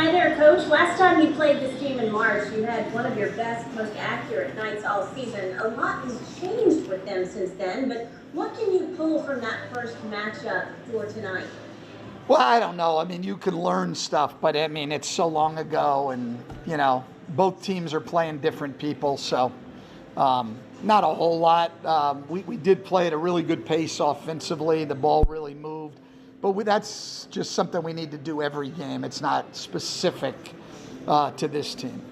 Hi there, Coach. Last time you played this team in March, you had one of your best, most accurate nights all season. A lot has changed with them since then, but what can you pull from that first matchup for tonight? Well, I don't know. I mean, you can learn stuff, but I mean, it's so long ago, and both teams are playing different people, so not a whole lot. We did play at a really good pace offensively. The ball really moved, but that's just something we need to do every game. It's not specific to this team.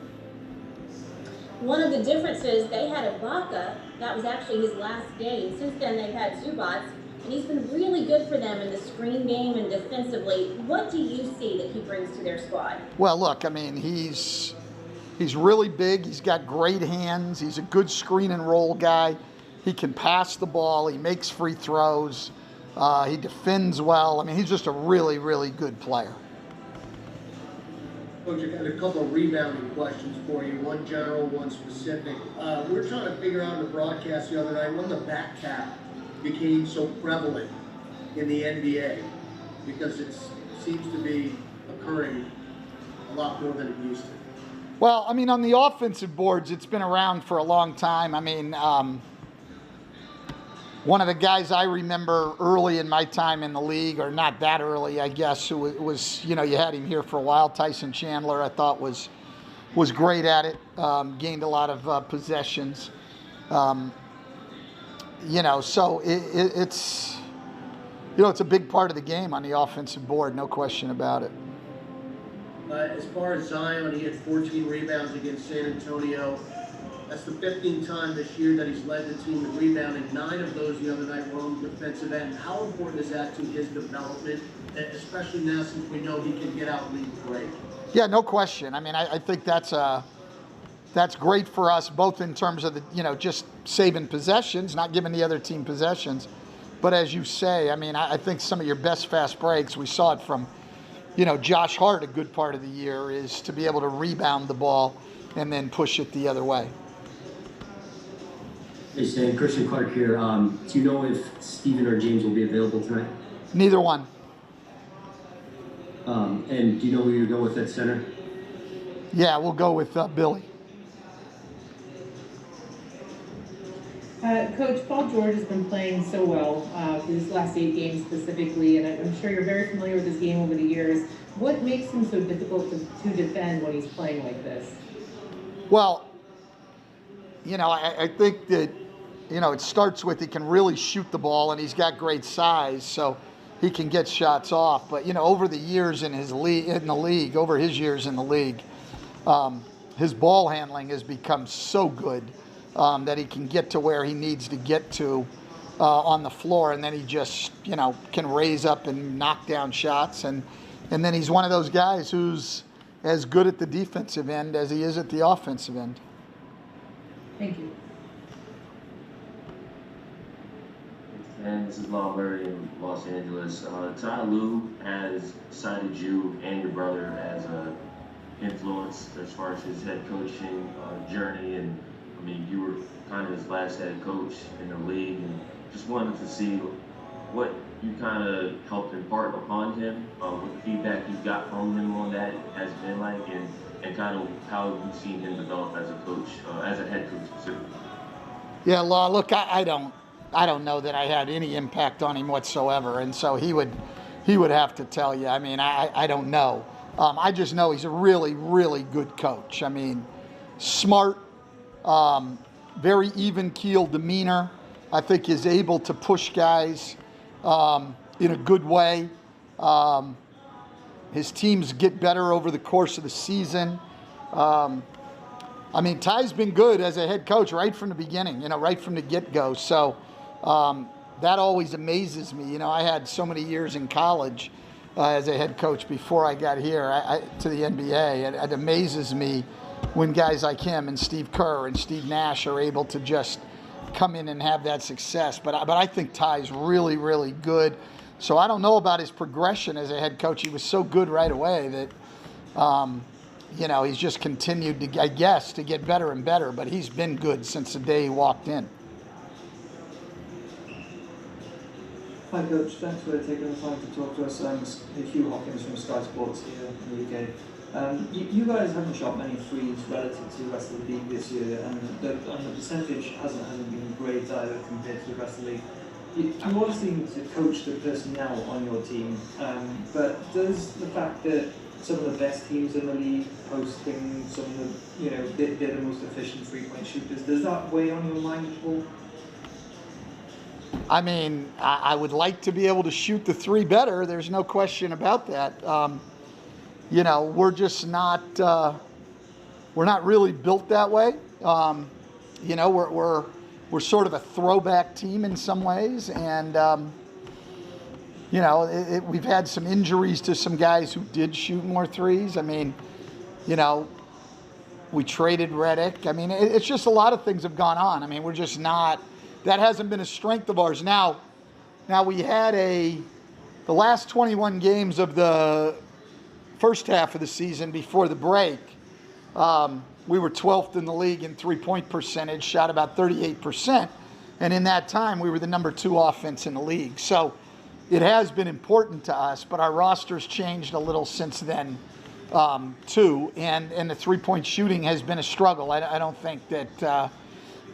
One of the differences, they had Ibaka. That was actually his last game. Since then, they've had Zubats, and he's been really good for them in the screen game and defensively. What do you see that he brings to their squad? Well, look, I mean, he's really big. He's got great hands. He's a good screen and roll guy. He can pass the ball. He makes free throws. He defends well. I mean, he's just a really, really good player. Coach, I got a couple of rebounding questions for you, one general, one specific. We were trying to figure out in the broadcast the other night when the back tap became so prevalent in the NBA, because it seems to be occurring a lot more than it used to. Well, I mean, on the offensive boards, it's been around for a long time. I mean, one of the guys I remember early in my time in the league, or not that early, I guess, who was, you had him here for a while, Tyson Chandler, I thought was great at it, gained a lot of possessions. So it's a big part of the game on the offensive board, no question about it. As far as Zion, he had 14 rebounds against San Antonio. That's the 15th time this year that he's led the team in rebounding. 9 of those the other night were on the defensive end. How important is that to his development, especially now since we know he can get out and lead the break? Yeah, no question. I mean, I think that's great for us, both in terms of just saving possessions, not giving the other team possessions. But as you say, I mean, I think some of your best fast breaks, we saw it from, Josh Hart a good part of the year, is to be able to rebound the ball and then push it the other way. Hey Stan, Christian Clark here. Do you know if Steven or James will be available tonight? Neither one. And do you know who you go with at center? Yeah, we'll go with Billy. Coach, Paul George has been playing so well for these last 8 games specifically, and I'm sure you're very familiar with his game over the years. What makes him so difficult to defend when he's playing like this? Well, I think that, it starts with he can really shoot the ball, and he's got great size, so he can get shots off. But, over the years in his league, over his years in the league, his ball handling has become so good that he can get to where he needs to get to on the floor, and then he just, can raise up and knock down shots. And then he's one of those guys who's as good at the defensive end as he is at the offensive end. Thank you. And this is Law Murray in Los Angeles. Ty Lue has cited you and your brother as an influence as far as his head coaching journey, and I mean, you were kind of his last head coach in the league, and just wanted to see what you kind of helped impart upon him, what the feedback you got from him on that has been like, and kind of how you've seen him develop as a coach, as a head coach specifically. Yeah, Law, look, I don't know that I had any impact on him whatsoever, and so he would have to tell you. I mean, I don't know. I just know he's a really, really good coach. I mean, smart, very even-keeled demeanor. I think is able to push guys in a good way. His teams get better over the course of the season. I mean, Ty's been good as a head coach right from the beginning, right from the get-go. So that always amazes me. I had so many years in college as a head coach before I got here to the NBA. It amazes me when guys like him and Steve Kerr and Steve Nash are able to just come in and have that success. But I think Ty's really, really good. So I don't know about his progression as a head coach. He was so good right away that, he's just continued to, I guess, to get better and better. But he's been good since the day he walked in. Hi Coach, thanks for taking the time to talk to us. Hugh Hopkins from Sky Sports here in the UK. You guys haven't shot many threes relative to the rest of the league this year, and the percentage hasn't been great either compared to the rest of the league. You obviously need to coach the personnel on your team, but does the fact that some of the best teams in the league posting some of the, they're the most efficient three-point shooters, does that weigh on your mind at all? I mean, I would like to be able to shoot the three better. There's no question about that. We're just not, we're not really built that way. We're sort of a throwback team in some ways. And, we've had some injuries to some guys who did shoot more threes. I mean, we traded Redick. I mean, it's just a lot of things have gone on. I mean, we're just not, that hasn't been a strength of ours. Now we had the last 21 games of the first half of the season before the break, we were 12th in the league in three-point percentage, shot about 38%. And in that time, we were the number 2 offense in the league. So it has been important to us, but our roster's changed a little since then, too. And the three-point shooting has been a struggle. I don't think that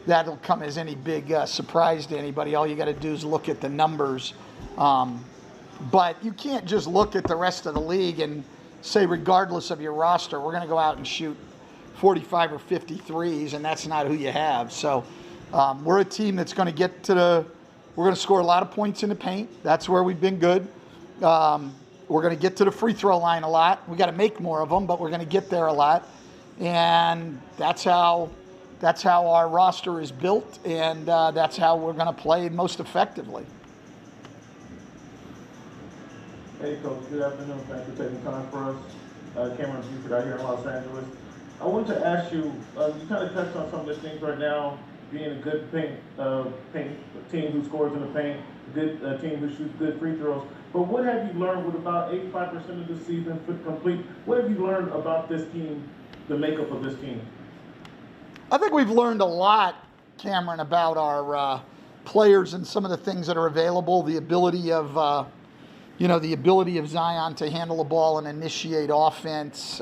that'll come as any big surprise to anybody. All you got to do is look at the numbers. But you can't just look at the rest of the league and say, regardless of your roster, we're going to go out and shoot 45 or 50 threes, and that's not who you have. So we're a team that's going to get to we're going to score a lot of points in the paint. That's where we've been good. We're going to get to the free throw line a lot. We got to make more of them, but we're going to get there a lot. And that's how our roster is built, and that's how we're going to play most effectively. Hey, Coach. Good afternoon. Thanks for taking time for us. Cameron Buford out here in Los Angeles. I wanted to ask you, you kind of touched on some of the things right now, being a good paint team who scores in the paint, good team who shoots good free throws. But what have you learned with about 85% of the season complete? What have you learned about this team, the makeup of this team? I think we've learned a lot, Cameron, about our players and some of the things that are available, the ability of Zion to handle the ball and initiate offense,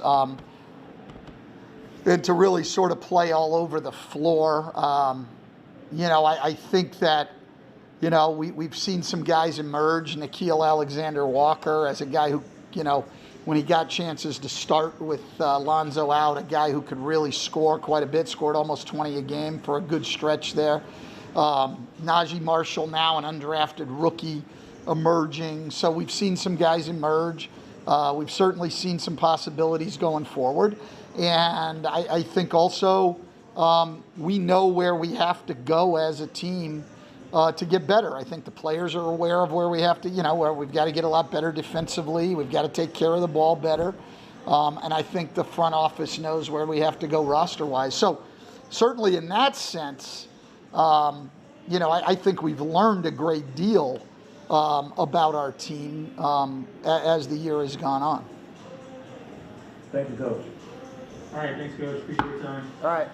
and to really sort of play all over the floor. I think that, we've seen some guys emerge. Nickeil Alexander-Walker as a guy who, when he got chances to start with Lonzo out, a guy who could really score quite a bit, scored almost 20 a game for a good stretch there. Najee Marshall, now an undrafted rookie, emerging. So we've seen some guys emerge. We've certainly seen some possibilities going forward. And I think also we know where we have to go as a team to get better. I think the players are aware of where we have to, where we've got to get a lot better defensively. We've got to take care of the ball better. And I think the front office knows where we have to go roster-wise. So certainly in that sense, I think we've learned a great deal about our team as the year has gone on. Thank you, Coach. All right, thanks, Coach. Appreciate your time. All right.